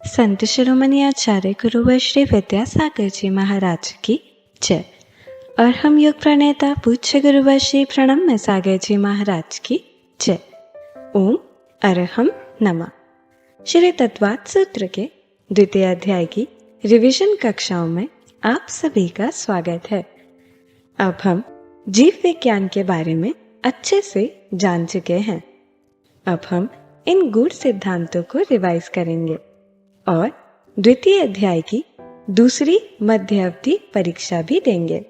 संत शिरोमणि आचार्य गुरुवर श्री विद्यासागर जी महाराज की जय। और हम योग प्रणेता पूज्य गुरुवर श्री प्रणम्य सागर जी महाराज की जय। ओम अरहम नमः। श्री तत्वात् सूत्र के द्वितीय अध्याय की रिवीजन कक्षाओं में आप सभी का स्वागत है। अब हम जीव विज्ञान के बारे में अच्छे से जान चुके हैं। अब हम इन गूढ़ सिद्धांतों को रिवाइज करेंगे और द्वितीय अध्याय की दूसरी मध्य अवधि परीक्षा भी देंगे।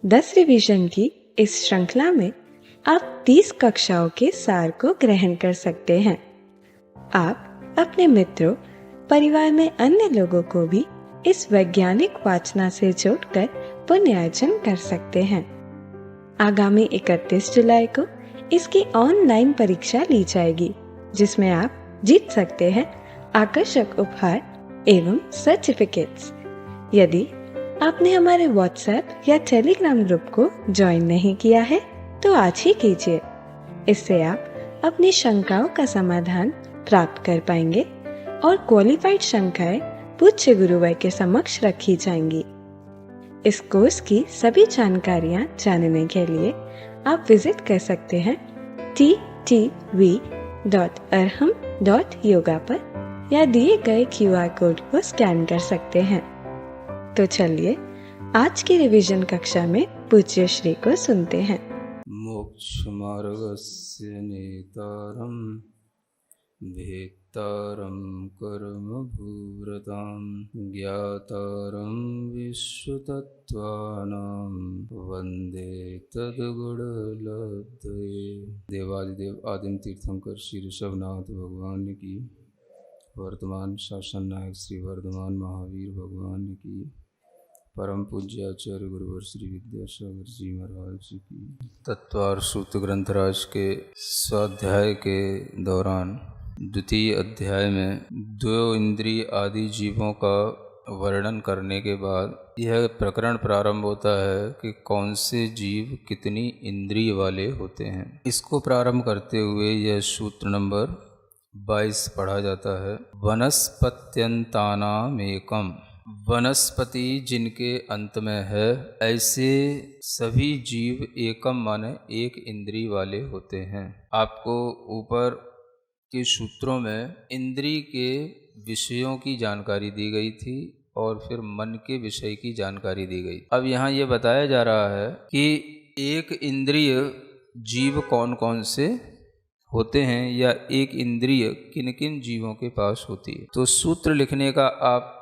10 रिवीजन की इस श्रृंखला में आप 30 कक्षाओं के सार को ग्रहण कर सकते हैं। आप अपने मित्रों, परिवार में अन्य लोगों को भी इस वैज्ञानिक वाचना से जोड़कर पुण्यार्जन कर सकते हैं। आगामी 31 जुलाई को इसकी ऑनलाइन परीक्षा ली जाएगी, जिसमें आप जीत सकते हैं आकर्षक उपहार एवं सर्टिफिकेट्स। यदि आपने हमारे व्हाट्सएप या टेलीग्राम ग्रुप को ज्वाइन नहीं किया है तो आज ही कीजिए। इससे आप अपनी शंकाओं का समाधान प्राप्त कर पाएंगे और क्वालिफाइड शंकाएं पूज्य गुरुवर के समक्ष रखी जाएंगी। इस कोर्स की सभी जानकारियां जानने के लिए आप विजिट कर सकते हैं ttv.arham.yoga पर या दिए गए QR कोड को स्कैन कर सकते हैं। तो चलिए आज की रिवीजन कक्षा में पूज्य श्री को सुनते हैं। मोक्ष मार्गस्य नेतारं भेत्तारं कर्म भूव्रतां ज्ञातारं विश्वतत्त्वानां वन्दे तद्गुणलब्धये। देवादिदेव आदिम तीर्थंकर श्री ऋषभनाथ भगवान की, वर्तमान शासन नायक श्री वर्धमान महावीर भगवान की, परम पूज्य आचार्य गुरुवर श्री विद्यासागर जी महाराज की। तत्वार सूत्र ग्रंथराज के स्वाध्याय के दौरान द्वितीय अध्याय में 2 इंद्रिय आदि जीवों का वर्णन करने के बाद यह प्रकरण प्रारंभ होता है कि कौन से जीव कितनी इंद्रिय वाले होते हैं। इसको प्रारंभ करते हुए यह सूत्र नंबर 22 पढ़ा जाता है। वनस्पत्यंतानामेकम, वनस्पति जिनके अंत में है ऐसे सभी जीव एकम माने एक इंद्रिय वाले होते हैं। आपको ऊपर के सूत्रों में इंद्रिय के विषयों की जानकारी दी गई थी और फिर मन के विषय की जानकारी दी गई। अब यहाँ ये बताया जा रहा है कि एक इंद्रिय जीव कौन कौन से होते हैं या एक इंद्रिय किन किन जीवों के पास होती है। तो सूत्र लिखने का आप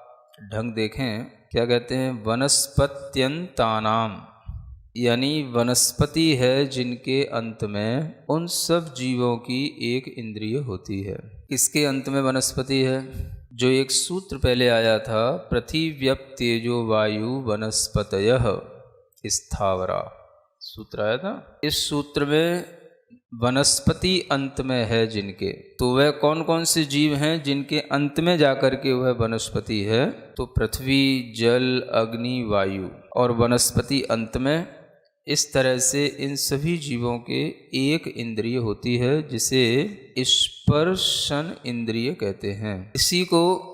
ढंग देखें, क्या कहते हैं? वनस्पत्यंतानाम, यानी वनस्पति है जिनके अंत में उन सब जीवों की एक इंद्रिय होती है। किसके अंत में वनस्पति है? जो एक सूत्र पहले आया था, पृथिव्यप तेजो वायु वनस्पतयः स्थावरा, सूत्र आया था। इस सूत्र में वनस्पति अंत में है जिनके, तो वह कौन कौन से जीव हैं जिनके अंत में जाकर के वह वनस्पति है? तो पृथ्वी, जल, अग्नि, वायु और वनस्पति अंत में। इस तरह से इन सभी जीवों के एक इंद्रिय होती है जिसे स्पर्शन इंद्रिय कहते हैं। इसी को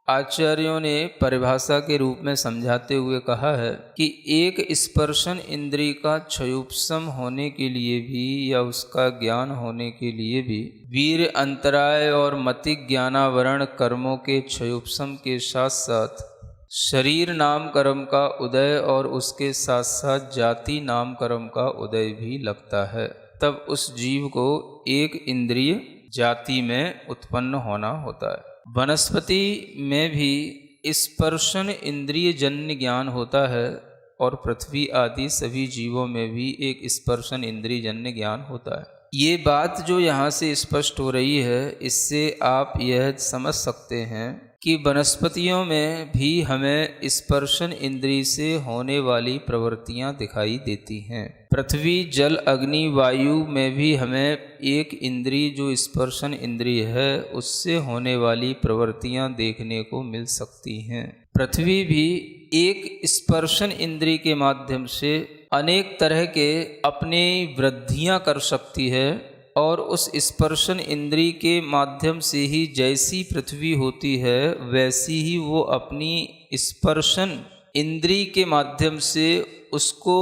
आचार्यों ने परिभाषा के रूप में समझाते हुए कहा है कि एक स्पर्शन इंद्रिय का क्षयोपशम होने के लिए भी या उसका ज्ञान होने के लिए भी वीर अंतराय और मति ज्ञानावरण कर्मों के क्षयोपशम के साथ साथ शरीर नाम कर्म का उदय और उसके साथ साथ जाति नाम कर्म का उदय भी लगता है। तब उस जीव को एक इंद्रिय जाति में उत्पन्न होना होता है। वनस्पति में भी स्पर्शन इंद्रिय जन्य ज्ञान होता है और पृथ्वी आदि सभी जीवों में भी एक स्पर्शन इंद्रिय जन्य ज्ञान होता है। ये बात जो यहाँ से स्पष्ट हो रही है, इससे आप यह समझ सकते हैं कि वनस्पतियों में भी हमें स्पर्शन इंद्रिय से होने वाली प्रवृत्तियां दिखाई देती हैं। पृथ्वी, जल, अग्नि, वायु में भी हमें एक इंद्रिय जो स्पर्शन इंद्रिय है उससे होने वाली प्रवृत्तियां देखने को मिल सकती हैं। पृथ्वी भी एक स्पर्शन इंद्रिय के माध्यम से अनेक तरह के अपनी वृद्धियां कर सकती है और उस स्पर्शन इंद्री के माध्यम से ही जैसी पृथ्वी होती है वैसी ही वो अपनी स्पर्शन इंद्री के माध्यम से उसको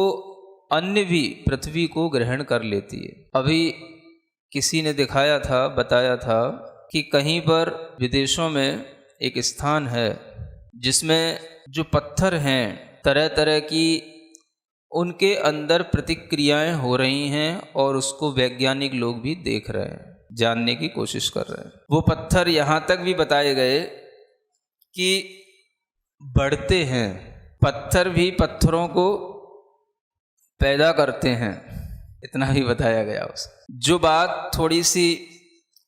अन्य भी पृथ्वी को ग्रहण कर लेती है। अभी किसी ने दिखाया था, बताया था कि कहीं पर विदेशों में एक स्थान है जिसमें जो पत्थर हैं तरह तरह की उनके अंदर प्रतिक्रियाएं हो रही हैं और उसको वैज्ञानिक लोग भी देख रहे हैं, जानने की कोशिश कर रहे हैं। वो पत्थर यहाँ तक भी बताए गए कि बढ़ते हैं, पत्थर भी पत्थरों को पैदा करते हैं, इतना ही बताया गया उस। जो बात थोड़ी सी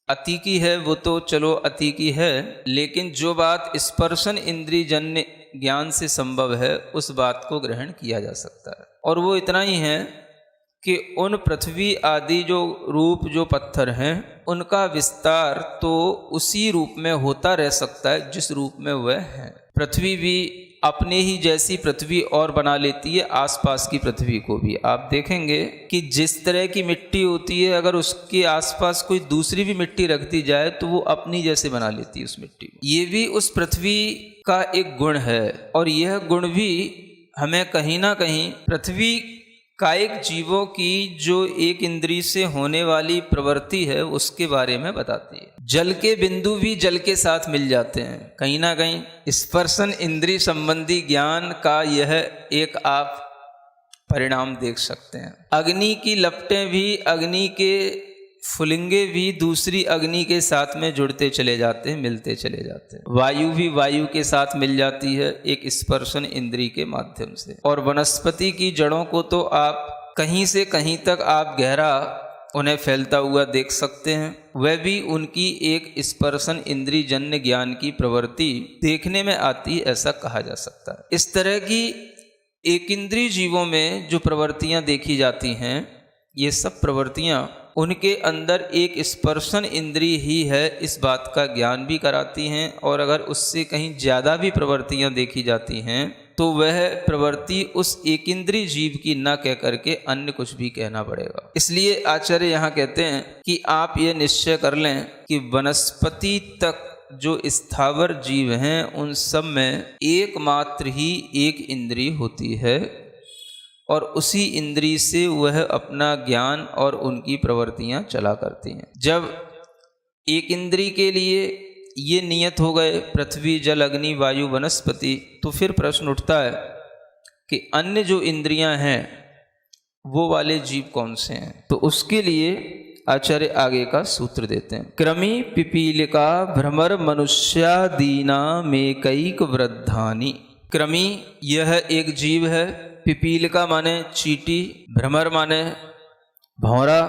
अतीकी है वो तो चलो अतीकी है, लेकिन जो बात स्पर्शन इंद्रिय जन्य ज्ञान से संभव है उस बात को ग्रहण किया जा सकता है। और वो इतना ही है कि उन पृथ्वी आदि जो रूप जो पत्थर हैं उनका विस्तार तो उसी रूप में होता रह सकता है जिस रूप में वह है। पृथ्वी भी अपने ही जैसी पृथ्वी और बना लेती है आसपास की पृथ्वी को भी। आप देखेंगे कि जिस तरह की मिट्टी होती है अगर उसके आसपास कोई दूसरी भी मिट्टी रख दी जाए तो वो अपनी जैसे बना लेती है उस मिट्टी को। ये भी उस पृथ्वी का एक गुण है और यह गुण भी हमें कहीं ना कहीं पृथ्वी कायिक जीवों की जो एक इंद्री से होने वाली प्रवृत्ति है उसके बारे में बताती है। जल के बिंदु भी जल के साथ मिल जाते हैं, कहीं ना कहीं स्पर्शन इंद्री संबंधी ज्ञान का यह एक आप परिणाम देख सकते हैं। अग्नि की लपटें भी, अग्नि के फुलिंगे भी दूसरी अग्नि के साथ में जुड़ते चले जाते हैं, मिलते चले जाते हैं। वायु भी वायु के साथ मिल जाती है एक स्पर्शन इंद्री के माध्यम से। और वनस्पति की जड़ों को तो आप कहीं से कहीं तक आप गहरा उन्हें फैलता हुआ देख सकते हैं, वह भी उनकी एक स्पर्शन इंद्री जन्य ज्ञान की प्रवृत्ति देखने में आती, ऐसा कहा जा सकता है। इस तरह की एक इंद्रिय जीवों में जो प्रवृत्तियां देखी जाती हैं, ये सब प्रवृत्तियां उनके अंदर एक स्पर्शन इंद्रिय ही है इस बात का ज्ञान भी कराती हैं। और अगर उससे कहीं ज़्यादा भी प्रवृत्तियां देखी जाती हैं तो वह प्रवृत्ति उस एक इंद्रिय जीव की न कह करके अन्य कुछ भी कहना पड़ेगा। इसलिए आचार्य यहाँ कहते हैं कि आप ये निश्चय कर लें कि वनस्पति तक जो स्थावर जीव हैं उन सब में एकमात्र ही एक इंद्रिय होती है और उसी इंद्रिय से वह अपना ज्ञान और उनकी प्रवृत्तियां चला करती हैं। जब एक इंद्रिय के लिए ये नियत हो गए पृथ्वी जल अग्नि वायु वनस्पति, तो फिर प्रश्न उठता है कि अन्य जो इंद्रियां हैं वो वाले जीव कौन से हैं। तो उसके लिए आचार्य आगे का सूत्र देते हैं। क्रमी पिपीलिका भ्रमर मनुष्यादीना मेकैक वृद्धानि। क्रमी यह एक जीव है, पिपीलिका माने चींटी, भ्रमर माने भौरा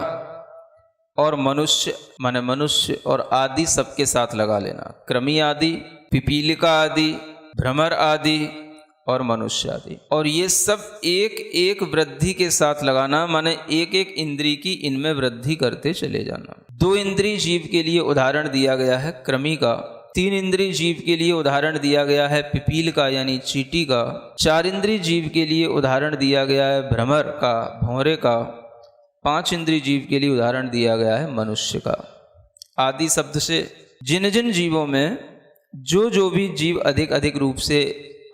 और मनुष्य माने मनुष्य और आदि सबके साथ लगा लेना। क्रमी आदि, पिपीलिका आदि, भ्रमर आदि और मनुष्य आदि। और ये सब एक एक वृद्धि के साथ लगाना, माने एक एक इंद्री की इनमें वृद्धि करते चले जाना। 2 इंद्रिय जीव के लिए उदाहरण दिया गया है क्रमी का, 3 इंद्रिय जीव के लिए उदाहरण दिया गया है पिपील का यानी चींटी का, 4 इंद्रिय जीव के लिए उदाहरण दिया गया है भ्रमर का, भौरे का, 5 इंद्रिय जीव के लिए उदाहरण दिया गया है मनुष्य का। आदि शब्द से जिन जिन जीवों में जो भी जीव अधिक अधिक रूप से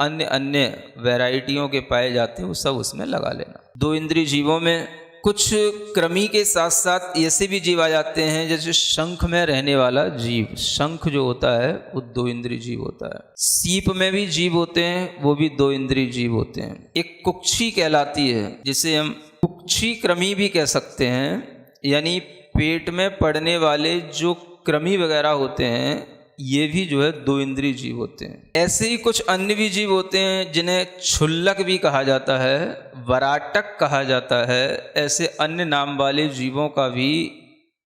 अन्य अन्य वैरायटियों के पाए जाते हैं वो सब उसमें लगा लेना। 2 इंद्रिय जीवों में कुछ क्रमी के साथ साथ ऐसे भी जीव आ जाते हैं जैसे शंख में रहने वाला जीव, शंख जो होता है वो 2 इंद्रिय जीव होता है। सीप में भी जीव होते हैं, वो भी 2 इंद्रिय जीव होते हैं। एक कुक्षी कहलाती है जिसे हम कुक्षी क्रमी भी कह सकते हैं, यानी पेट में पड़ने वाले जो क्रमी वगैरह होते हैं ये भी जो है 2 इंद्रिय जीव होते हैं। ऐसे ही कुछ अन्य भी जीव होते हैं जिन्हें क्षुल्लक भी कहा जाता है, वराटक कहा जाता है। ऐसे अन्य नाम वाले जीवों का भी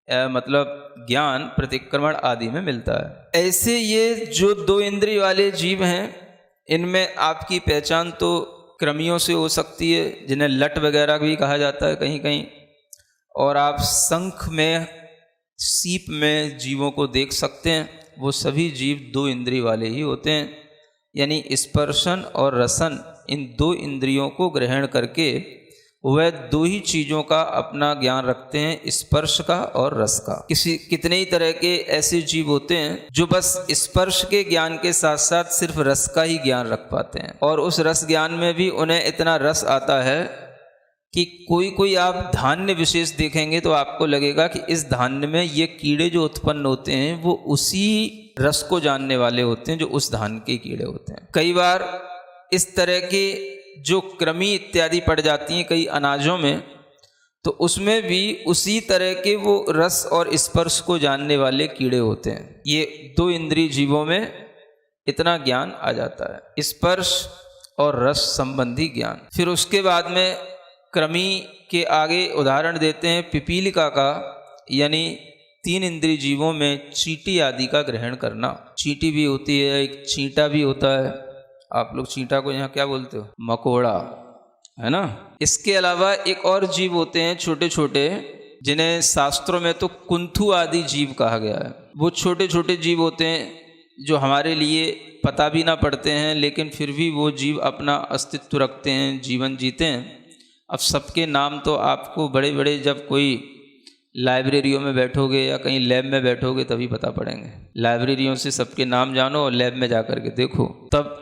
मतलब ज्ञान प्रतिक्रमण आदि में मिलता है। ऐसे ये जो 2 इंद्रिय वाले जीव हैं इनमें आपकी पहचान तो क्रमियों से हो सकती है जिन्हें लट वगैरह भी कहा जाता है कहीं कहीं, और आप शंख में सीप में जीवों को देख सकते हैं। वो सभी जीव 2 इंद्रिय वाले ही होते हैं, यानी स्पर्शन और रसन इन 2 इंद्रियों को ग्रहण करके वह दो ही चीज़ों का अपना ज्ञान रखते हैं, स्पर्श का और रस का। कितने ही तरह के ऐसे जीव होते हैं जो बस स्पर्श के ज्ञान के साथ साथ सिर्फ रस का ही ज्ञान रख पाते हैं, और उस रस ज्ञान में भी उन्हें इतना रस आता है कि कोई आप धान्य विशेष देखेंगे तो आपको लगेगा कि इस धान्य में ये कीड़े जो उत्पन्न होते हैं वो उसी रस को जानने वाले होते हैं जो उस धान्य के कीड़े होते हैं। कई बार इस तरह के जो कृमि इत्यादि पड़ जाती हैं कई अनाजों में, तो उसमें भी उसी तरह के वो रस और स्पर्श को जानने वाले कीड़े होते हैं। ये दो इंद्रिय जीवों में इतना ज्ञान आ जाता है, स्पर्श और रस संबंधी ज्ञान। फिर उसके बाद में कृमि के आगे उदाहरण देते हैं पिपीलिका का, यानी 3 इंद्रिय जीवों में चींटी आदि का ग्रहण करना। चींटी भी होती है, एक चींटा भी होता है। आप लोग चींटा को यहाँ क्या बोलते हो? मकोड़ा, है ना। इसके अलावा एक और जीव होते हैं छोटे छोटे, जिन्हें शास्त्रों में तो कुंथु आदि जीव कहा गया है। वो छोटे छोटे जीव होते हैं जो हमारे लिए पता भी ना पड़ते हैं, लेकिन फिर भी वो जीव अपना अस्तित्व रखते हैं, जीवन जीते हैं। अब सबके नाम तो आपको बड़े बड़े जब कोई लाइब्रेरियों में बैठोगे या कहीं लैब में बैठोगे तभी पता पड़ेंगे। लाइब्रेरियों से सबके नाम जानो और लैब में जा कर के देखो तब।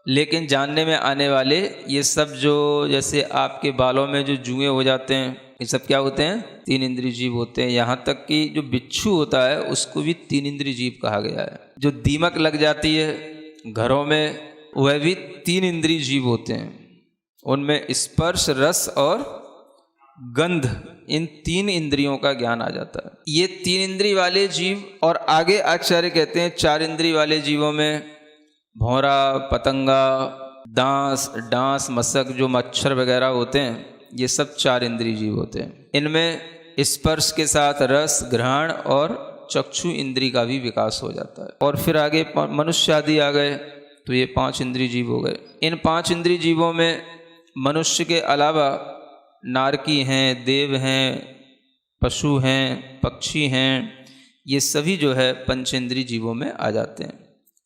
लेकिन जानने में आने वाले ये सब जो जैसे आपके बालों में जो जुएं हो जाते हैं, ये सब क्या होते हैं? 3 इंद्रिय जीव होते हैं। यहाँ तक कि जो बिच्छू होता है उसको भी 3 इंद्रिय जीव कहा गया है। जो दीमक लग जाती है घरों में, वह भी 3 इंद्रिय जीव होते हैं। उनमें स्पर्श, रस और गंध, इन 3 इंद्रियों का ज्ञान आ जाता है। ये 3 इंद्रिय वाले जीव, और आगे आचार्य कहते हैं 4 इंद्रिय वाले जीवों में भौरा, पतंगा, डांस, मशक, जो मच्छर वगैरह होते हैं, ये सब 4 इंद्रिय जीव होते हैं। इनमें स्पर्श के साथ रस, घ्राण और चक्षु इंद्रिय का भी विकास हो जाता है। और फिर आगे मनुष्य आदि आ गए, तो ये 5 इंद्रिय जीव हो गए। इन 5 इंद्रिय जीवों में मनुष्य के अलावा नारकी हैं, देव हैं, पशु हैं, पक्षी हैं, ये सभी जो है पंचेंद्रिय जीवों में आ जाते हैं।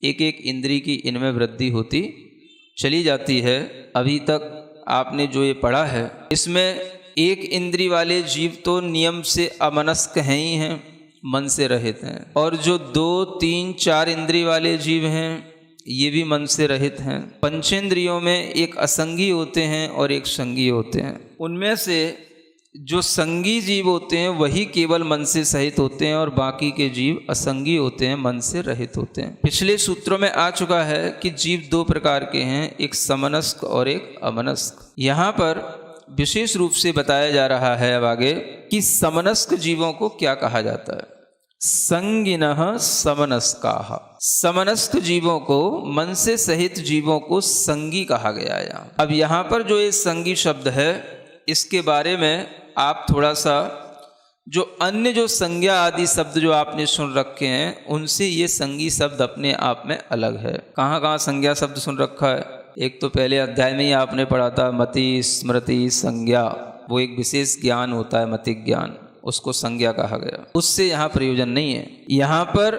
एक एक इंद्रिय की इनमें वृद्धि होती चली जाती है। अभी तक आपने जो ये पढ़ा है, इसमें एक इंद्रिय वाले जीव तो नियम से अमनस्क हैं ही हैं, मन से रहित हैं, और जो 2, 3, 4 इंद्रिय वाले जीव हैं ये भी मन से रहित हैं। पंचेंद्रियों में एक असंगी होते हैं और एक संगी होते हैं। उनमें से जो संगी जीव होते हैं वही केवल मन से सहित होते हैं, और बाकी के जीव असंगी होते हैं, मन से रहित होते हैं। पिछले सूत्रों में आ चुका है कि जीव 2 प्रकार के हैं, एक समनस्क और एक अमनस्क। यहाँ पर विशेष रूप से बताया जा रहा है अब आगे कि समनस्क जीवों को क्या कहा जाता है। संगिनः समनस्काः, समनस्क जीवों को, मन से सहित जीवों को संगी कहा गया है। अब यहाँ पर जो ये संगी शब्द है, इसके बारे में आप थोड़ा सा जो अन्य जो संज्ञा आदि शब्द जो आपने सुन रखे हैं, उनसे ये संगी शब्द अपने आप में अलग है। कहाँ कहाँ संज्ञा शब्द सुन रखा है? एक तो पहले अध्याय में ही आपने पढ़ा था मति, स्मृति, संज्ञा, वो एक विशेष ज्ञान होता है मतिक ज्ञान, उसको संज्ञा कहा गया। उससे यहाँ प्रयोजन नहीं है। यहाँ पर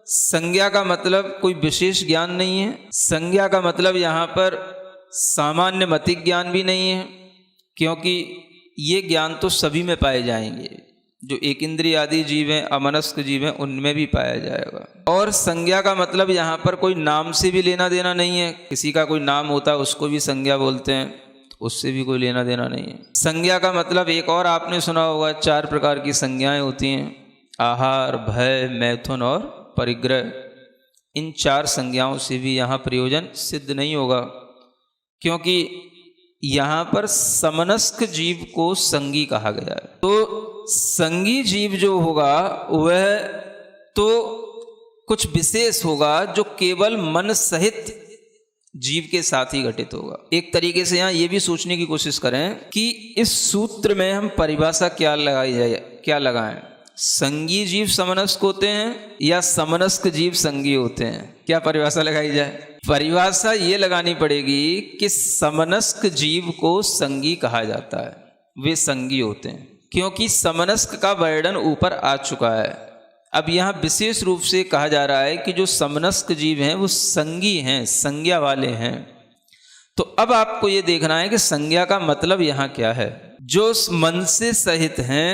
संज्ञा का मतलब कोई विशेष ज्ञान नहीं है। संज्ञा का मतलब यहाँ पर सामान्य मतिक ज्ञान भी नहीं है, क्योंकि ये ज्ञान तो सभी में पाए जाएंगे। जो एक इंद्रिय आदि जीव हैं, अमनस्क जीव हैं, उनमें भी पाया जाएगा। और संज्ञा का मतलब यहाँ पर कोई नाम से भी लेना देना नहीं है। किसी का कोई नाम होता है उसको भी संज्ञा बोलते हैं, तो उससे भी कोई लेना देना नहीं है। संज्ञा का मतलब एक और आपने सुना होगा, 4 प्रकार की संज्ञाएं होती हैं, आहार, भय, मैथुन और परिग्रह। इन 4 संज्ञाओं से भी यहाँ प्रयोजन सिद्ध नहीं होगा, क्योंकि यहाँ पर समनस्क जीव को संगी कहा गया है। तो संगी जीव जो होगा वह तो कुछ विशेष होगा जो केवल मन सहित जीव के साथ ही घटित होगा। एक तरीके से यहाँ ये भी सोचने की कोशिश करें कि इस सूत्र में हम परिभाषा क्या लगाएं। संगी जीव समनस्क होते हैं या समनस्क जीव संगी होते हैं? क्या परिभाषा लगाई जाए? परिभाषा ये लगानी पड़ेगी कि समनस्क जीव को संगी कहा जाता है, वे संगी होते हैं, क्योंकि समनस्क का वर्णन ऊपर आ चुका है। अब यहाँ विशेष रूप से कहा जा रहा है कि जो समनस्क जीव हैं वो संगी हैं, संज्ञा वाले हैं। तो अब आपको ये देखना है कि संज्ञा का मतलब यहाँ क्या है। जो मन से सहित हैं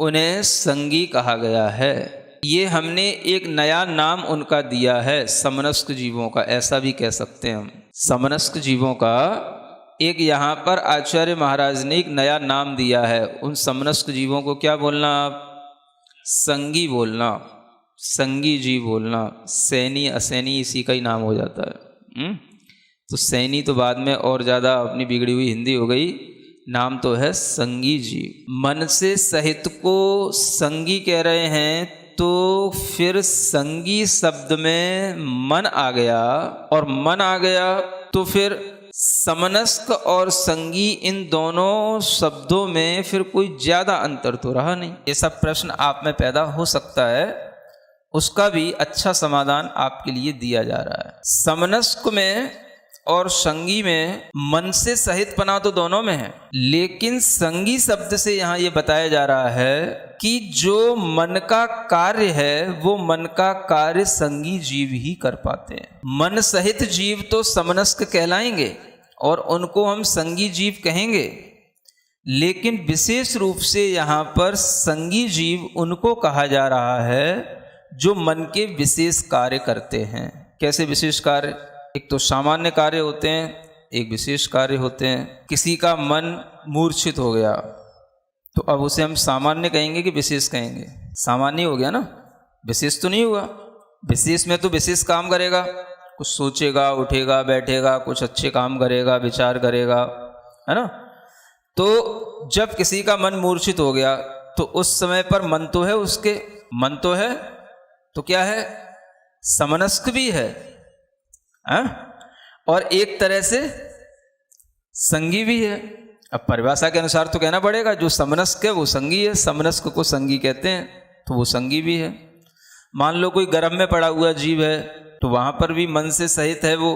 उन्हें संगी कहा गया है। ये हमने एक नया नाम उनका दिया है, समनस्क जीवों का, ऐसा भी कह सकते हैं हम। समनस्क जीवों का एक यहाँ पर आचार्य महाराज ने एक नया नाम दिया है। उन समनस्क जीवों को क्या बोलना आप? संगी बोलना, संगी जीव बोलना। सैनी असैनी इसी का ही नाम हो जाता है। तो सैनी तो बाद में और ज़्यादा अपनी बिगड़ी हुई हिंदी हो गई, नाम तो है संगी जीव। मन से सहित को संगी कह रहे हैं, तो फिर संगी शब्द में मन आ गया, और मन आ गया तो फिर समनस्क और संगी इन दोनों शब्दों में फिर कोई ज्यादा अंतर तो रहा नहीं। ये सब प्रश्न आप में पैदा हो सकता है, उसका भी अच्छा समाधान आपके लिए दिया जा रहा है। समनस्क में और संगी में मन से सहित पना तो दोनों में है, लेकिन संगी शब्द से यहाँ ये बताया जा रहा है कि जो मन का कार्य है वो मन का कार्य संगी जीव ही कर पाते हैं। मन सहित जीव तो समनस्क कहलाएंगे और उनको हम संगी जीव कहेंगे, लेकिन विशेष रूप से यहाँ पर संगी जीव उनको कहा जा रहा है जो मन के विशेष कार्य करते हैं। कैसे विशेष कार्य? एक तो सामान्य कार्य होते हैं, एक विशेष कार्य होते हैं। किसी का मन मूर्छित हो गया तो अब उसे हम सामान्य कहेंगे कि विशेष कहेंगे? सामान्य हो गया ना, विशेष तो नहीं हुआ। विशेष में तो विशेष काम करेगा, कुछ सोचेगा, उठेगा, बैठेगा, कुछ अच्छे काम करेगा, विचार करेगा, है ना। तो जब किसी का मन मूर्छित हो गया तो उस समय पर मन तो है, उसके मन तो है, तो क्या है? समनस्क भी है, और एक तरह से संगी भी है। अब परिभाषा के अनुसार तो कहना पड़ेगा जो समनस्क है वो संगी है, समनस्क को संगी कहते हैं, तो वो संगी भी है। मान लो कोई गर्भ में पड़ा हुआ जीव है तो वहां पर भी मन से सहित है वो,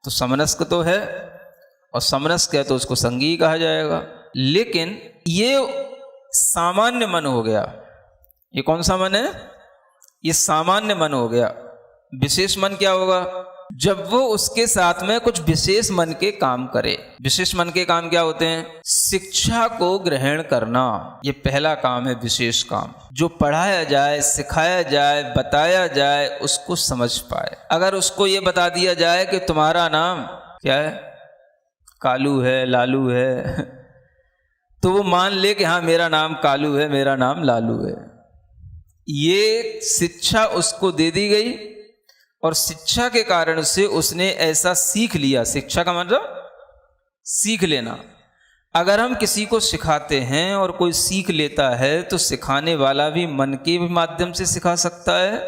तो समनस्क तो है, और समनस्क है तो उसको संगी कहा जाएगा। लेकिन ये सामान्य मन हो गया। ये कौन सा मन है? ये सामान्य मन हो गया। विशेष मन क्या होगा? जब वो उसके साथ में कुछ विशेष मन के काम करे। विशेष मन के काम क्या होते हैं? शिक्षा को ग्रहण करना, ये पहला काम है विशेष काम। जो पढ़ाया जाए, सिखाया जाए, बताया जाए, उसको समझ पाए। अगर उसको ये बता दिया जाए कि तुम्हारा नाम क्या है? कालू है, लालू है, तो वो मान ले कि हाँ मेरा नाम कालू है, मेरा नाम लालू है। ये शिक्षा उसको दे दी गई, और शिक्षा के कारण से उसने ऐसा सीख लिया। शिक्षा का मतलब सीख लेना। अगर हम किसी को सिखाते हैं और कोई सीख लेता है तो सिखाने वाला भी मन के माध्यम से सिखा सकता है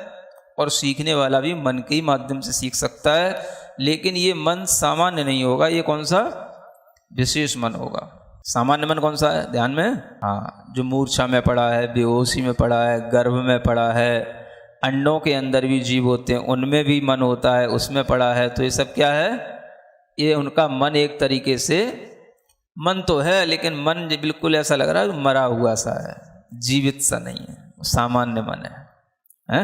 और सीखने वाला भी मन के ही माध्यम से सीख सकता है। लेकिन ये मन सामान्य नहीं होगा, ये कौन सा? विशेष मन होगा। सामान्य मन कौन सा है? ध्यान में, हाँ, जो मूर्छा में पड़ा है, बेहोशी में पड़ा है, गर्भ में पड़ा है, अंडों के अंदर भी जीव होते हैं, उनमें भी मन होता है, उसमें पड़ा है। तो ये सब क्या है? ये उनका मन एक तरीके से मन तो है, लेकिन मन बिल्कुल ऐसा लग रहा है मरा हुआ सा है, जीवित सा नहीं है, सामान्य मन है?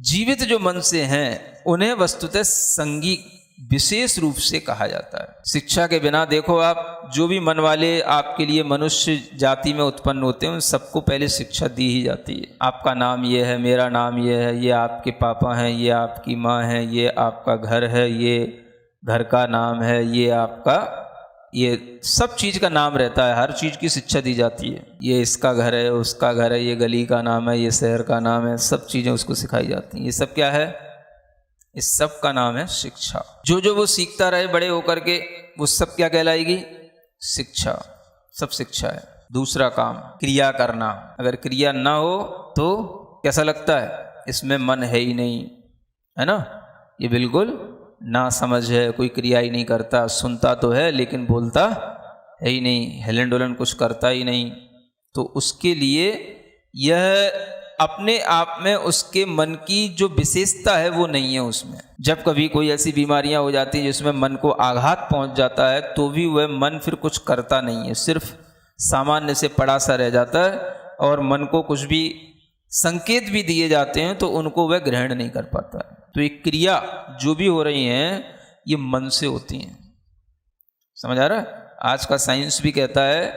जीवित जो मन से हैं उन्हें वस्तुतः संगी विशेष रूप से कहा जाता है। शिक्षा के बिना देखो आप, जो भी मन वाले आपके लिए मनुष्य जाति में उत्पन्न होते हैं उन सबको पहले शिक्षा दी ही जाती है। आपका नाम ये है, मेरा नाम ये है, ये आपके पापा हैं, ये आपकी माँ है, ये आपका घर है, ये घर का नाम है, ये आपका, ये सब चीज़ का नाम रहता है, हर चीज़ की शिक्षा दी जाती है। ये इसका घर है, उसका घर है, ये गली का नाम है, ये शहर का नाम है, सब चीज़ें उसको सिखाई जाती हैं। ये सब क्या है? इस सब का नाम है शिक्षा। जो जो वो सीखता रहे बड़े होकर के, वो सब क्या कहलाएगी? शिक्षा। सब शिक्षा है। दूसरा काम क्रिया करना। अगर क्रिया ना हो तो कैसा लगता है? इसमें मन है ही नहीं, है ना, ये बिल्कुल ना समझ है, कोई क्रिया ही नहीं करता, सुनता तो है लेकिन बोलता है ही नहीं, हेलन डोलन कुछ करता ही नहीं। तो उसके लिए यह अपने आप में उसके मन की जो विशेषता है वो नहीं है उसमें। जब कभी कोई ऐसी बीमारियां हो जाती हैं जिसमें मन को आघात पहुंच जाता है तो भी वह मन फिर कुछ करता नहीं है, सिर्फ सामान्य से पड़ा सा रह जाता है, और मन को कुछ भी संकेत भी दिए जाते हैं तो उनको वह ग्रहण नहीं कर पाता है। तो ये क्रिया जो भी हो रही हैं ये मन से होती हैं। समझ आ रहा है? आज का साइंस भी कहता है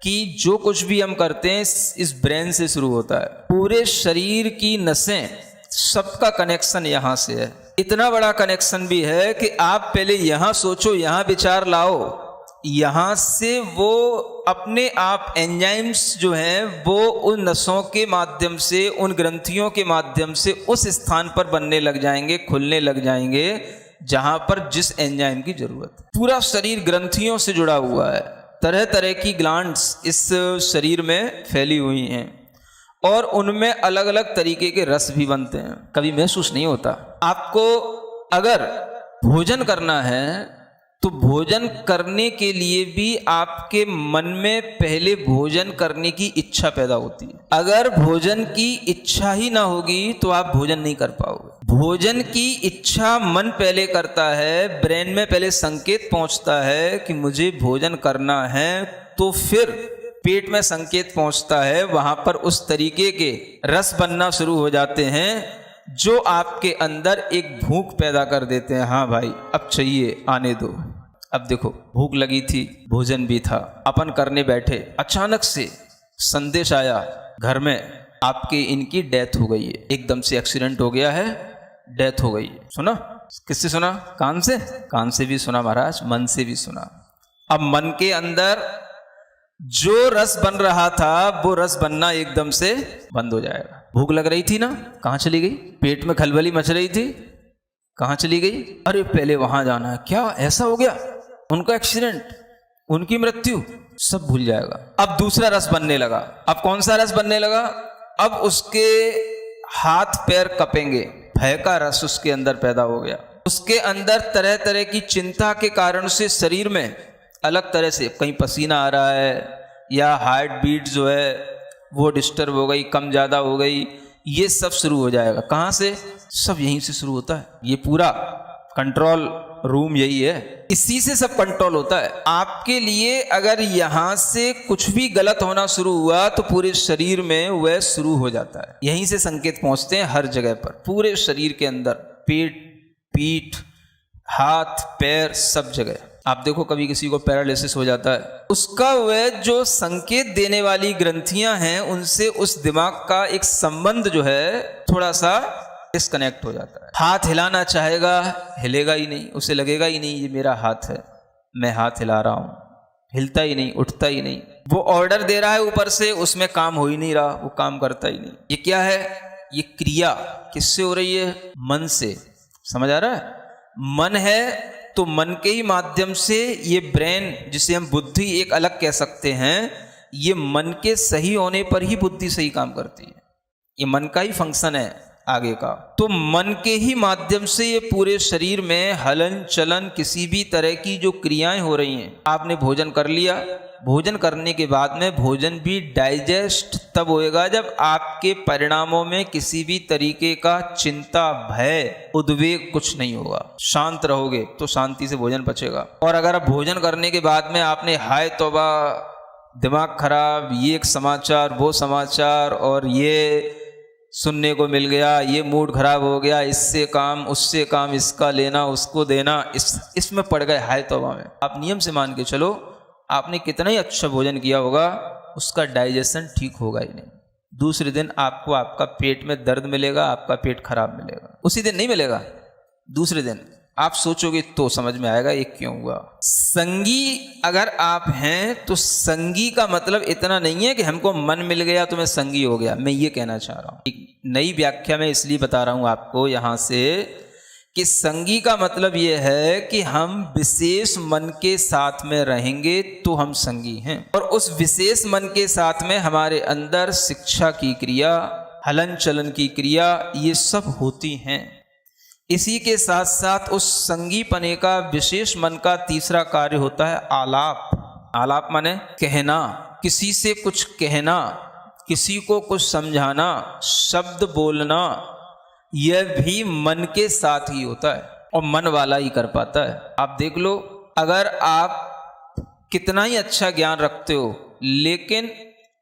कि जो कुछ भी हम करते हैं इस ब्रेन से शुरू होता है। पूरे शरीर की नसें, सबका कनेक्शन यहाँ से है। इतना बड़ा कनेक्शन भी है कि आप पहले यहाँ सोचो, यहाँ विचार लाओ, यहाँ से वो अपने आप एंजाइम्स जो हैं वो उन नसों के माध्यम से, उन ग्रंथियों के माध्यम से उस स्थान पर बनने लग जाएंगे, खुलने लग जाएंगे जहाँ पर जिस एंजाइम की जरूरत है। पूरा शरीर ग्रंथियों से जुड़ा हुआ है। तरह तरह की ग्लैंड्स इस शरीर में फैली हुई हैं और उनमें अलग अलग तरीके के रस भी बनते हैं। कभी महसूस नहीं होता। आपको अगर भोजन करना है तो भोजन करने के लिए भी आपके मन में पहले भोजन करने की इच्छा पैदा होती है। अगर भोजन की इच्छा ही ना होगी तो आप भोजन नहीं कर पाओगे। भोजन की इच्छा मन पहले करता है, ब्रेन में पहले संकेत पहुंचता है कि मुझे भोजन करना है, तो फिर पेट में संकेत पहुंचता है, वहां पर उस तरीके के रस बनना शुरू हो जाते हैं जो आपके अंदर एक भूख पैदा कर देते हैं। हाँ भाई, अब चाहिए, आने दो। अब देखो, भूख लगी थी, भोजन भी था, अपन करने बैठे, अचानक से संदेश आया, घर में आपके इनकी डेथ हो गई है, एकदम से एक्सीडेंट हो गया है, डेथ हो गई है। सुना? किससे सुना? कान से? कान से भी सुना महाराज, मन से भी सुना। अब मन के अंदर जो रस बन रहा था वो रस बनना एकदम से बंद हो जाएगा। भूख लग रही थी ना, कहाँ चली गई? पेट में खलबली मच रही थी, कहाँ चली गई? अरे पहले वहां जाना है। क्या ऐसा हो गया? उनका एक्सीडेंट, उनकी मृत्यु, सब भूल जाएगा। अब दूसरा रस बनने लगा। अब कौन सा रस बनने लगा? अब उसके हाथ पैर कपेंगे, भय का रस उसके अंदर पैदा हो गया। उसके अंदर तरह तरह की चिंता के कारण से शरीर में अलग तरह से कहीं पसीना आ रहा है या हार्ट बीट जो है वो डिस्टर्ब हो गई, कम ज़्यादा हो गई, ये सब शुरू हो जाएगा। कहाँ से? सब यहीं से शुरू होता है। ये पूरा कंट्रोल रूम यही है, इसी से सब कंट्रोल होता है। आपके लिए अगर यहाँ से कुछ भी गलत होना शुरू हुआ तो पूरे शरीर में वह शुरू हो जाता है। यहीं से संकेत पहुँचते हैं हर जगह पर, पूरे शरीर के अंदर, पेट, पीठ, हाथ, पैर, सब जगह। आप देखो, कभी किसी को पैरालिसिस हो जाता है, उसका वह जो संकेत देने वाली ग्रंथियां हैं उनसे उस दिमाग का एक संबंध जो है थोड़ा सा डिस्कनेक्ट हो जाता है। हाथ हिलाना चाहेगा, हिलेगा ही नहीं, उसे लगेगा ही नहीं ये मेरा हाथ है, मैं हाथ हिला रहा हूं, हिलता ही नहीं, उठता ही नहीं। वो ऑर्डर दे रहा है ऊपर से, उसमें काम हो ही नहीं रहा, वो काम करता ही नहीं। ये क्या है? ये क्रिया किससे हो रही है? मन से। समझ आ रहा है? मन है तो मन के ही माध्यम से ये ब्रेन, जिसे हम बुद्धि एक अलग कह सकते हैं, ये मन के सही होने पर ही बुद्धि सही काम करती है। ये मन का ही फंक्शन है आगे का। तो मन के ही माध्यम से ये पूरे शरीर में हलन चलन, किसी भी तरह की जो क्रियाएं हो रही हैं। आपने भोजन कर लिया, भोजन करने के बाद में भोजन भी डाइजेस्ट तब होएगा जब आपके परिणामों में किसी भी तरीके का चिंता, भय, उद्वेग कुछ नहीं होगा। शांत रहोगे तो शांति से भोजन पचेगा। और अगर आप भोजन करने के बाद में आपने हाय तौबा, दिमाग खराब, ये एक समाचार, वो समाचार, और ये सुनने को मिल गया, ये मूड खराब हो गया, इससे काम, उससे काम, इसका लेना, उसको देना, इसमें पड़ गए हाय तौबा में। आप नियम से मान के चलो, आपने कितना ही अच्छा भोजन किया होगा, उसका डाइजेशन ठीक होगा ही नहीं। दूसरे दिन आपको आपका पेट में दर्द मिलेगा, आपका पेट खराब मिलेगा। उसी दिन नहीं मिलेगा, दूसरे दिन आप सोचोगे तो समझ में आएगा ये क्यों हुआ। संगी अगर आप हैं तो संगी का मतलब इतना नहीं है कि हमको मन मिल गया तो मैं संगी हो गया। मैं ये कहना चाह रहा हूँ, एक नई व्याख्या में इसलिए बता रहा हूँ आपको यहाँ से कि संगी का मतलब ये है कि हम विशेष मन के साथ में रहेंगे तो हम संगी हैं, और उस विशेष मन के साथ में हमारे अंदर शिक्षा की क्रिया, हलन चलन की क्रिया, ये सब होती हैं। इसी के साथ साथ उस संगीपने का, विशेष मन का तीसरा कार्य होता है आलाप। आलाप माने कहना, किसी से कुछ कहना, किसी को कुछ समझाना, शब्द बोलना, यह भी मन के साथ ही होता है और मन वाला ही कर पाता है। आप देख लो, अगर आप कितना ही अच्छा ज्ञान रखते हो लेकिन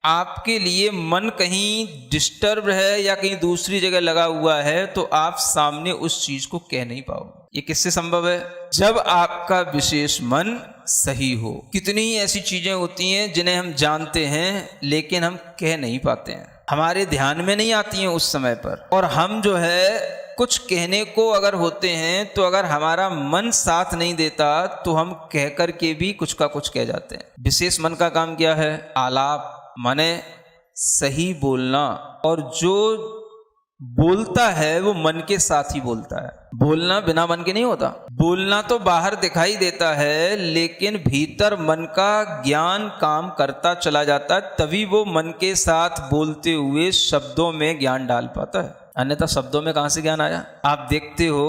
आपके लिए मन कहीं डिस्टर्ब है या कहीं दूसरी जगह लगा हुआ है तो आप सामने उस चीज को कह नहीं पाओगे। ये किससे संभव है? जब आपका विशेष मन सही हो। कितनी ही ऐसी चीजें होती हैं जिन्हें हम जानते हैं लेकिन हम कह नहीं पाते हैं, हमारे ध्यान में नहीं आती हैं उस समय पर। और हम जो है कुछ कहने को अगर होते हैं तो अगर हमारा मन साथ नहीं देता तो हम कह कर के भी कुछ का कुछ कह जाते हैं। विशेष मन का काम क्या है? आलाप, माने सही बोलना। और जो बोलता है वो मन के साथ ही बोलता है। बोलना बिना मन के नहीं होता। बोलना तो बाहर दिखाई देता है लेकिन भीतर मन का ज्ञान काम करता चला जाता है, तभी वो मन के साथ बोलते हुए शब्दों में ज्ञान डाल पाता है। अन्यथा शब्दों में कहां से ज्ञान आया? आप देखते हो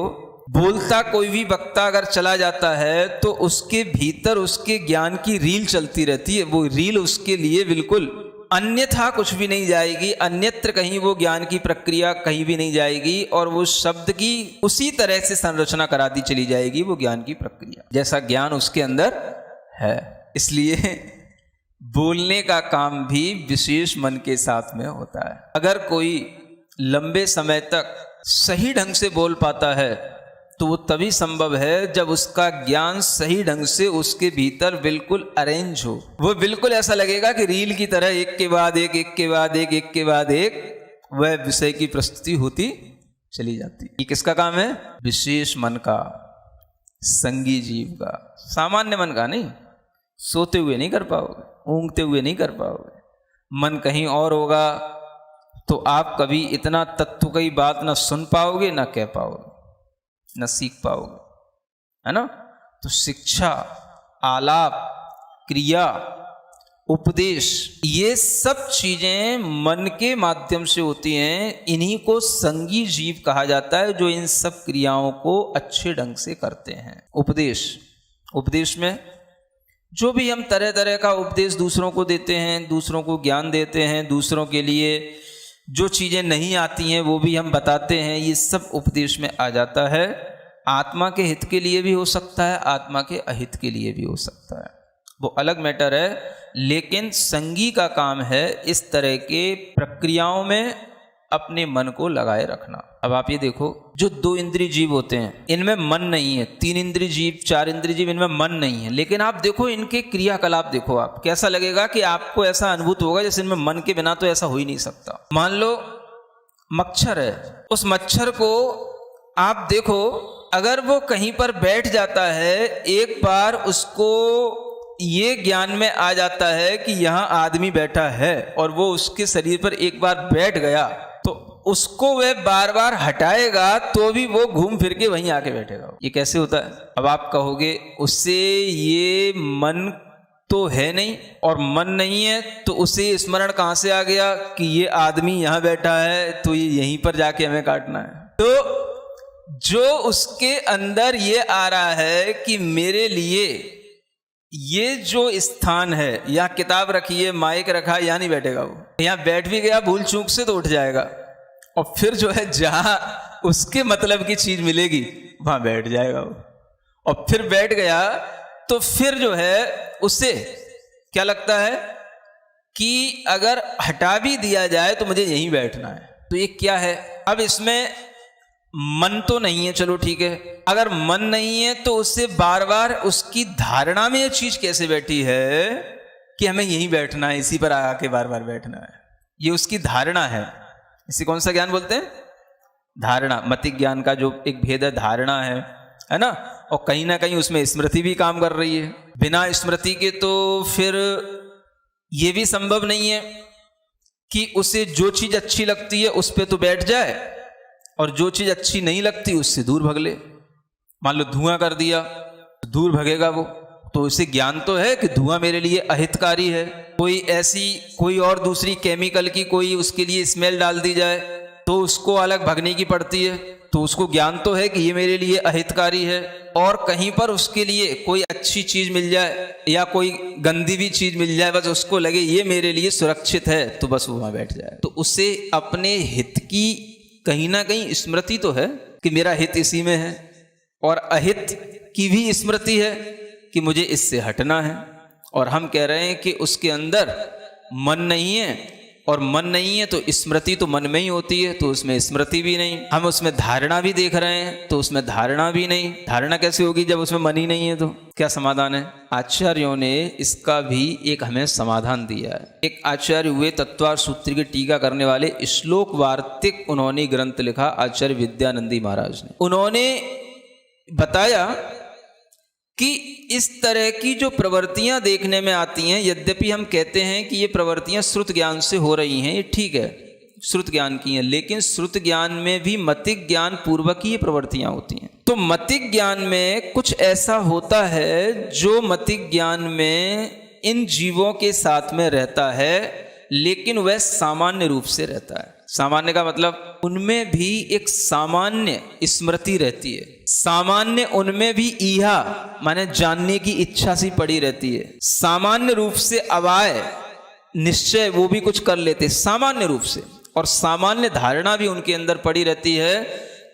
बोलता कोई भी वक्ता अगर चला जाता है तो उसके भीतर उसके ज्ञान की रील चलती रहती है। वो रील उसके लिए बिल्कुल अन्यथा कुछ भी नहीं जाएगी, अन्यत्र कहीं वो ज्ञान की प्रक्रिया कहीं भी नहीं जाएगी और वो शब्द की उसी तरह से संरचना करा दी चली जाएगी, वो ज्ञान की प्रक्रिया जैसा ज्ञान उसके अंदर है। इसलिए बोलने का काम भी विशेष मन के साथ में होता है। अगर कोई लंबे समय तक सही ढंग से बोल पाता है तो वो तभी संभव है जब उसका ज्ञान सही ढंग से उसके भीतर बिल्कुल अरेंज हो। वो बिल्कुल ऐसा लगेगा कि रील की तरह एक के बाद एक, एक के बाद एक, एक के बाद एक वह विषय की प्रस्तुति होती चली जाती। ये किसका काम है? विशेष मन का, संगी जीव का। सामान्य मन का नहीं। सोते हुए नहीं कर पाओगे, ऊँघते हुए नहीं कर पाओगे। मन कहीं और होगा तो आप कभी इतना तत्व की बात ना सुन पाओगे ना कह पाओगे न सीख पाओगे, है ना। तो शिक्षा, आलाप, क्रिया, उपदेश, ये सब चीजें मन के माध्यम से होती हैं। इन्हीं को संगी जीव कहा जाता है जो इन सब क्रियाओं को अच्छे ढंग से करते हैं। उपदेश में जो भी हम तरह तरह का उपदेश दूसरों को देते हैं, दूसरों को ज्ञान देते हैं, दूसरों के लिए जो चीज़ें नहीं आती हैं वो भी हम बताते हैं, ये सब उपदेश में आ जाता है। आत्मा के हित के लिए भी हो सकता है, आत्मा के अहित के लिए भी हो सकता है, वो अलग मैटर है। लेकिन संगी का काम है इस तरह के प्रक्रियाओं में अपने मन को लगाए रखना। अब आप ये देखो, जो 2 इंद्रिय जीव होते हैं इनमें मन नहीं है, 3 इंद्रिय जीव, 4 इंद्रिय जीव, इनमें मन नहीं है, लेकिन आप देखो इनके क्रियाकलाप देखो, आप कैसा लगेगा कि आपको ऐसा अनुभूत होगा जैसे इनमें मन के बिना तो ऐसा हो ही नहीं सकता। मान लो मच्छर है, उस मच्छर को आप देखो, अगर वो कहीं पर बैठ जाता है, एक बार उसको ये ज्ञान में आ जाता है कि यहाँ आदमी बैठा है और वो उसके शरीर पर एक बार बैठ गया तो उसको वह बार बार हटाएगा तो भी वो घूम फिर के वहीं आके बैठेगा। ये कैसे होता है? अब आप कहोगे उससे ये मन तो है नहीं और मन नहीं है तो उसे स्मरण कहाँ से आ गया कि ये आदमी यहाँ बैठा है तो ये यहीं पर जाके हमें काटना है। तो जो उसके अंदर ये आ रहा है कि मेरे लिए ये जो स्थान है, यहाँ किताब रखी है, माइक रखा, यहाँ नहीं बैठेगा वो, यहाँ बैठ भी गया भूल चूक से तो उठ जाएगा और फिर जो है जहाँ उसके मतलब की चीज मिलेगी वहां बैठ जाएगा वो, और फिर बैठ गया तो फिर जो है उससे क्या लगता है कि अगर हटा भी दिया जाए तो मुझे यहीं बैठना है। तो ये क्या है? अब इसमें मन तो नहीं है, चलो ठीक है, अगर मन नहीं है तो उससे बार बार उसकी धारणा में ये चीज कैसे बैठी है कि हमें यहीं बैठना है, इसी पर आके बार बार बैठना है। ये उसकी धारणा है। इसे कौन सा ज्ञान बोलते हैं? धारणा। मतिक ज्ञान का जो एक भेद है, धारणा है ना। और कहीं ना कहीं उसमें स्मृति भी काम कर रही है। बिना स्मृति के तो फिर ये भी संभव नहीं है कि उसे जो चीज अच्छी लगती है उस पर तो बैठ जाए और जो चीज अच्छी नहीं लगती उससे दूर भग ले। मान लो धुआं कर दिया, दूर भगेगा वो, तो उसे ज्ञान तो है कि धुआं मेरे लिए अहितकारी है। कोई और दूसरी केमिकल की कोई उसके लिए स्मेल डाल दी जाए तो उसको अलग भगने की पड़ती है, तो उसको ज्ञान तो है कि ये मेरे लिए अहितकारी है। और कहीं पर उसके लिए कोई अच्छी चीज मिल जाए या कोई गंदी भी चीज मिल जाए, बस उसको लगे ये मेरे लिए सुरक्षित है, तो बस वो वहां बैठ जाए। तो उसे अपने हित की कहीं ना कहीं स्मृति तो है कि मेरा हित इसी में है, और अहित की भी स्मृति है कि मुझे इससे हटना है। और हम कह रहे हैं कि उसके अंदर मन नहीं है और मन नहीं है तो स्मृति तो मन में ही होती है, तो उसमें स्मृति भी नहीं। हम उसमें धारणा भी देख रहे हैं तो उसमें धारणा भी नहीं। धारणा कैसे होगी जब उसमें मन ही नहीं है? तो क्या समाधान है? आचार्यों ने इसका भी एक हमें समाधान दिया है। एक आचार्य हुए तत्वार सूत्र की टीका करने वाले, श्लोक वार्तिक उन्होंने ग्रंथ लिखा, आचार्य विद्यानंदी महाराज ने। उन्होंने बताया कि इस तरह की जो प्रवृत्तियां देखने में आती हैं, यद्यपि हम कहते हैं कि ये प्रवृत्तियां श्रुत ज्ञान से हो रही हैं, ये ठीक है, श्रुत ज्ञान की हैं, लेकिन श्रुत ज्ञान में भी मतिक ज्ञान पूर्वक ही ये प्रवृत्तियां होती हैं। तो मतिक ज्ञान में कुछ ऐसा होता है जो मतिक ज्ञान में इन जीवों के साथ में रहता है, लेकिन वह सामान्य रूप से रहता है। सामान्य का मतलब उनमें भी एक सामान्य स्मृति रहती है, सामान्य उनमें भी ईहा माने जानने की इच्छा सी पड़ी रहती है, सामान्य रूप से अवाय निश्चय वो भी कुछ कर लेते सामान्य रूप से, और सामान्य धारणा भी उनके अंदर पड़ी रहती है।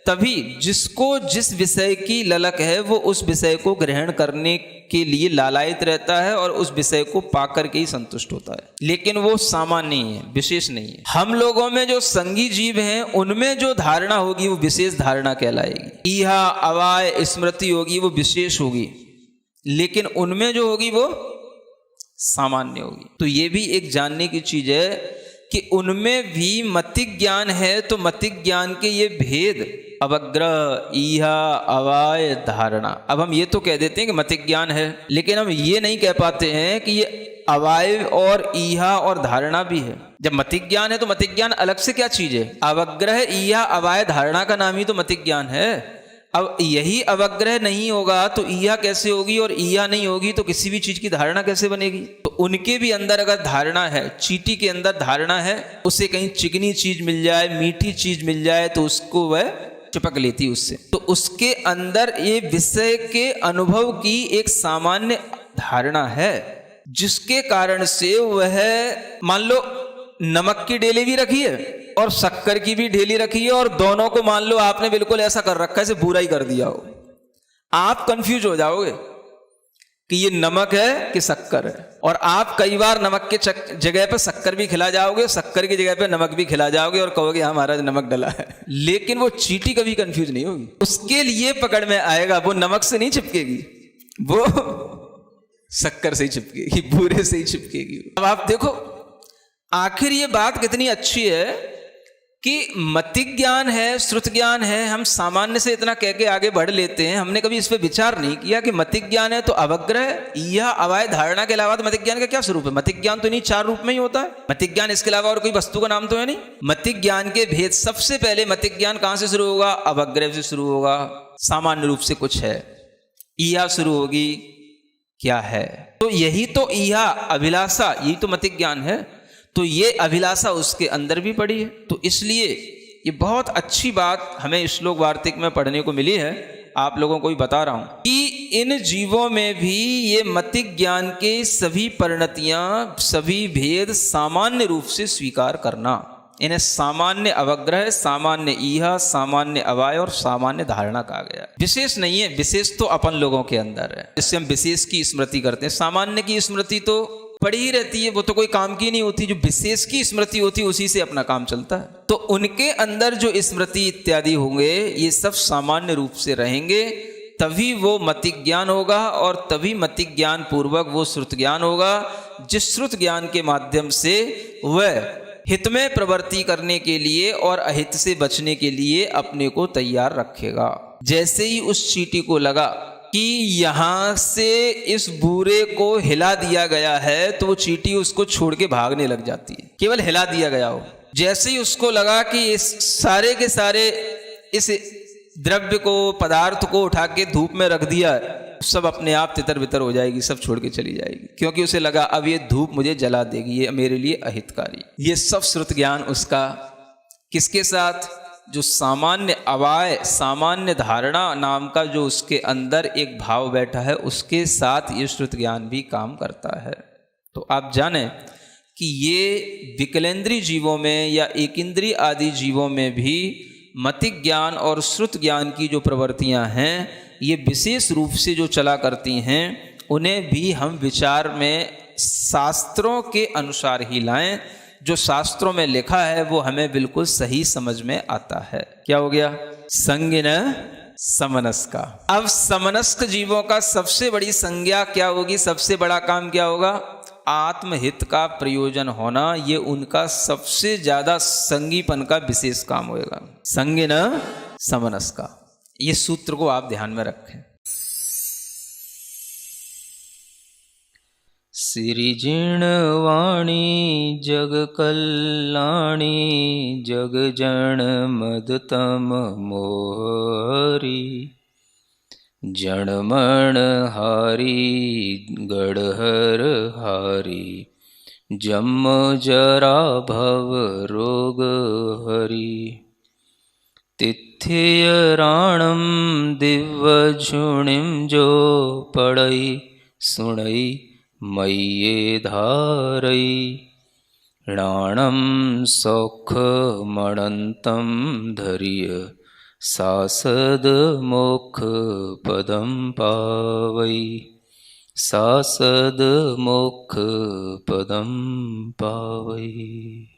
तभी जिसको जिस विषय की ललक है वो उस विषय को ग्रहण करने के लिए लालायित रहता है और उस विषय को पाकर के ही संतुष्ट होता है, लेकिन वो सामान्य ही है, विशेष नहीं है। हम लोगों में जो संगी जीव हैं उनमें जो धारणा होगी वो विशेष धारणा कहलाएगी। ईहा अवाय स्मृति होगी वो विशेष होगी, लेकिन उनमें जो होगी वो सामान्य होगी। तो ये भी एक जानने की चीज है कि उनमें भी मतिक ज्ञान है, तो मतिक ज्ञान के ये भेद अवग्रह, ईहा, अवाय, धारणा। अब हम ये तो कह देते हैं कि मतिक ज्ञान है, लेकिन हम ये नहीं कह पाते हैं कि ये अवाय और ईहा और धारणा भी है। जब मतिक ज्ञान है तो मतिक ज्ञान अलग से क्या चीज है? अवग्रह, ईहा, अवाय, धारणा का नाम ही तो मतिक ज्ञान है। अब यही अवग्रह नहीं होगा तो ईहा कैसे होगी, और ईहा नहीं होगी तो किसी भी चीज की धारणा कैसे बनेगी? तो उनके भी अंदर अगर धारणा है, चींटी के अंदर धारणा है, उसे कहीं चिकनी चीज मिल जाए, मीठी चीज मिल जाए तो उसको वह चिपक लेती उससे। तो उसके अंदर ये विषय के अनुभव की एक सामान्य धारणा है, जिसके कारण से वह, मान लो नमक की डेली भी रखी है और शक्कर की भी ढेली रखी है, और दोनों को मान लो आपने बिल्कुल ऐसा कर रखा है, इसे बुरा ही कर दिया हो, आप कंफ्यूज हो जाओगे कि ये नमक है कि शक्कर है। और आप कई बार नमक के जगह पे शक्कर भी खिला जाओगे, शक्कर की जगह पे नमक भी खिला जाओगे और कहोगे हाँ महाराज नमक डला है। लेकिन वो चींटी कभी कंफ्यूज नहीं होगी, उसके लिए पकड़ में आएगा, वो नमक से नहीं चिपकेगी, वो शक्कर से ही चिपकेगी, बूरे से ही चिपकेगी। अब आप देखो आखिर ये बात कितनी अच्छी है कि मतिक ज्ञान है, श्रुत ज्ञान है, हम सामान्य से इतना कह के आगे बढ़ लेते हैं। हमने कभी इस पे विचार नहीं किया कि मतिक ज्ञान है तो अवग्रह, ईहा, अवाय, धारणा के अलावा तो मतिक ज्ञान का क्या स्वरूप है? मतिक ज्ञान तो नहीं चार रूप में ही होता है। मतिक ज्ञान इसके अलावा और कोई वस्तु का नाम तो है नहीं। मतिक ज्ञान के भेद, सबसे पहले मतिक ज्ञान कहां से शुरू होगा? अवग्रह से शुरू होगा, सामान्य रूप से कुछ है। ईहा शुरू होगी, क्या है? तो यही तो ईहा, अभिलाषा, यही तो मतिक ज्ञान है। तो ये अभिलाषा उसके अंदर भी पड़ी है। तो इसलिए ये बहुत अच्छी बात हमें श्लोक वार्तिक में पढ़ने को मिली है। आप लोगों को भी बता रहा हूं कि इन जीवों में भी ये मतिक ज्ञान के सभी परिणतियां, सभी भेद सामान्य रूप से स्वीकार करना, इन्हें सामान्य अवग्रह, सामान्य ईहा, सामान्य अवाय और सामान्य धारणा कहा गया। विशेष नहीं है, विशेष तो अपन लोगों के अंदर है, जिससे हम विशेष की स्मृति करते हैं। सामान्य की स्मृति तो पड़ी ही रहती है, वो तो कोई काम की नहीं होती। जो विशेष की स्मृति होती है उसी से अपना काम चलता है। तो उनके अंदर जो स्मृति इत्यादि होंगे ये सब सामान्य रूप से रहेंगे, तभी वो मतिक ज्ञान होगा, और तभी मतिक ज्ञान पूर्वक वो श्रुत ज्ञान होगा, जिस श्रुत ज्ञान के माध्यम से वह हित में प्रवृत्ति करने के लिए और अहित से बचने के लिए अपने को तैयार रखेगा। जैसे ही उस चींटी को लगा कि यहां से इस बूरे को हिला दिया गया है, तो वो चींटी उसको छोड़ के भागने लग जाती है, केवल हिला दिया गया हो। जैसे ही उसको लगा कि इस सारे के सारे इस द्रव्य को, पदार्थ को उठा के धूप में रख दिया, सब अपने आप तितर बितर हो जाएगी, सब छोड़ के चली जाएगी, क्योंकि उसे लगा अब ये धूप मुझे जला देगी, ये मेरे लिए अहितकारी। ये सब श्रुत ज्ञान उसका किसके साथ? जो सामान्य अवाय, सामान्य धारणा नाम का जो उसके अंदर एक भाव बैठा है, उसके साथ ये श्रुत ज्ञान भी काम करता है। तो आप जानें कि ये विकलेंद्रीय जीवों में या एकेंद्रीय आदि जीवों में भी मतिक ज्ञान और श्रुत ज्ञान की जो प्रवृत्तियां हैं, ये विशेष रूप से जो चला करती हैं, उन्हें भी हम विचार में शास्त्रों के अनुसार ही लाएं, जो शास्त्रों में लिखा है वो हमें बिल्कुल सही समझ में आता है। क्या हो गया? संगिन समनस्का। अब समनस्क जीवों का सबसे बड़ी संज्ञा क्या होगी, सबसे बड़ा काम क्या होगा? आत्महित का प्रयोजन होना, ये उनका सबसे ज्यादा संगीपन का विशेष काम होगा। संगिन समनस्का, ये सूत्र को आप ध्यान में रखें। सिरिजिणवाणी जग कल्याणी जग जन मदतम मोहरी जणमण हारी गढ़हर हारी जम जरा भव रोग हरी तिथ्य राणम दिव्य झुणिम जो पड़ई सुणई मय्ये धारई राणम सौख मणंतम धरिय सासद मोक्ष पदम पावई सासद मोक्ष पदम पावई।